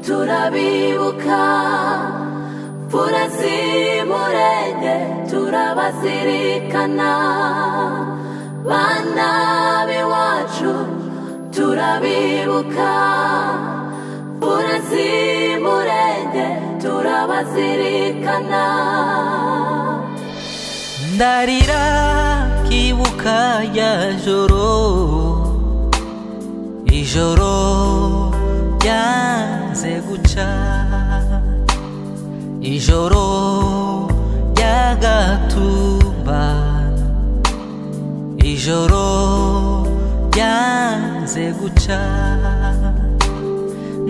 turabibuka fura z'umurenge turabazirikana bana b'iwacu turabibuka fura z'umurenge turabazirikana ndarira kibuka ya joro ijoro ryanze guca ijoro ry'agatumba ijoro ryanze guca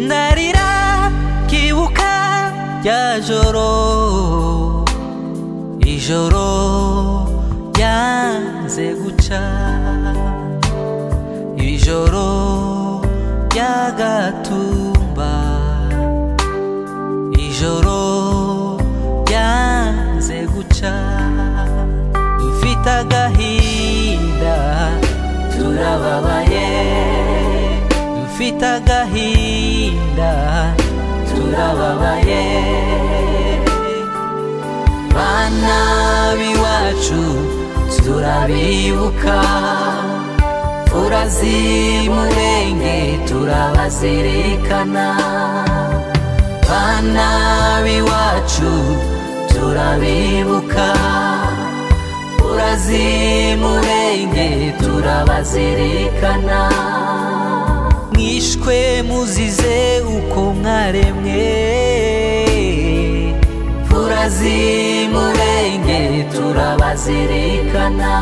ndarira kibuka rya joro ijoro ryanze guca ijoro ry'agatumba ijoro ryanze guca dufite agahinda turababaye dufite agahinda turababaye bana b'iwacu turabibuka fura z'umurenge turabazirikana bana b'iwacu turabibuka fura z'umurenge turabazirikana mwishwe muzize uko mwaremwe fura z'umurenge turabazirikana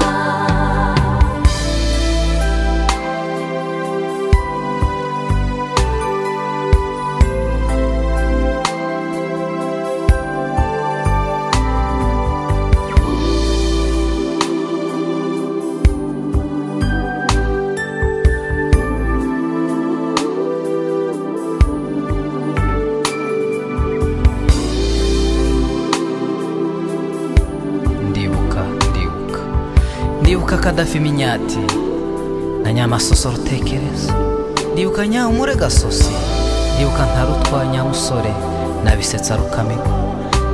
ndibuka Kadafi Minyati na Nyamasoso Rutekereza ndibuka Nyahumure Gasosi ndibuka Ntarutwa Nyamusore na Bisetsa Rukamigo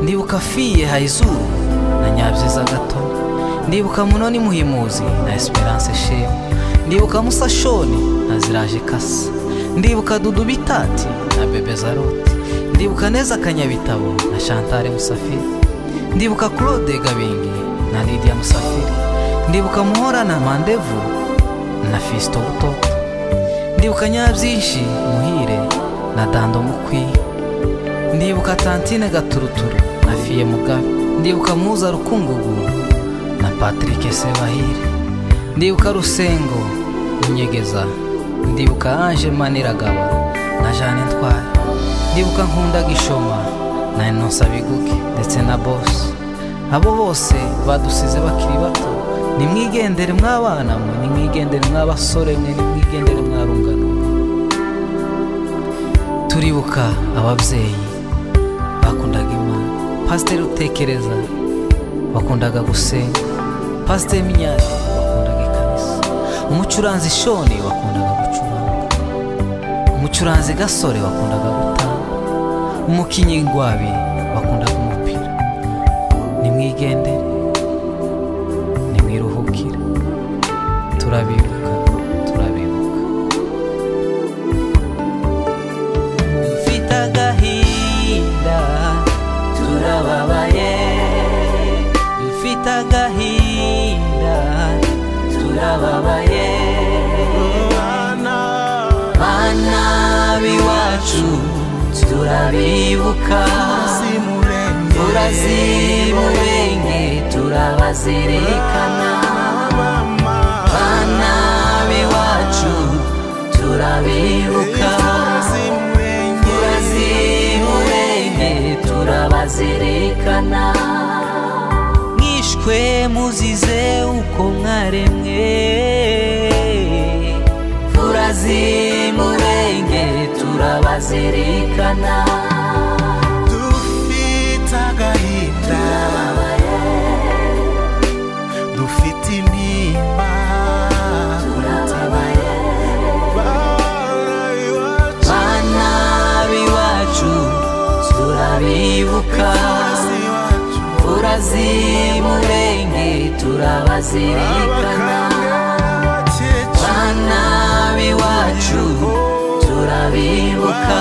ndibuka Fiye Hayizuru na Nyabyiza Gato ndibuka Munoni Muhimuzi na Esperance Shema ndibuka Musa Shoni na Ziraje Kasa ndibuka Dudu Bitati na Bebe Zarote ndibuka Neza Kanyabitabo na Chantal Musafiri ndibuka Claude Gabingi na Lydia Musafiri ndibuka Muhora na Mandevu na Fisto Butoto ndibuka Nyabyinshi Muhire na Dando Mukwi ndibuka Tantine Gaturuturu na Fiye Mugabe ndibuka Muza Rukungugu na Patrick Sebahire ndibuka Rusengo Munyegeza ndibuka Ange Maniragaba na Jeanne Ntwari ndibuka Nkunda Gishoma na Inosa Biguge ndetse na Boss abo bose badusize bakiri bato nimwigendere mwabana mwe nimwigendere mwabasore mwe nimwigendere mwarungano turibuka ababyeyi bakundaga Imana Pasteur Rutekereza bakundaga gusenga Pasteur Minyati bakundaga ikanisa umucuranzi Shoni bakundaga gucuranga umucuranzi Gasore bakundaga gutanga umukinyi Ngwabi bakundaga umupira nimwigendere nimwiruhukire turabibuka dufite agahinda turababaye dufite agahinda turababaye bana b'iwacu turabibuka fura z'umurenge turabazirikana bana b'iwacu turabibuka fura z'umurenge turabazirikana mwishwe muzize uko mwaremwe fura z'umurenge turabazirikana dufite agahinda dufite intimba bana b'iwacu murenge turabazirikana bana b'iwacu turabibuka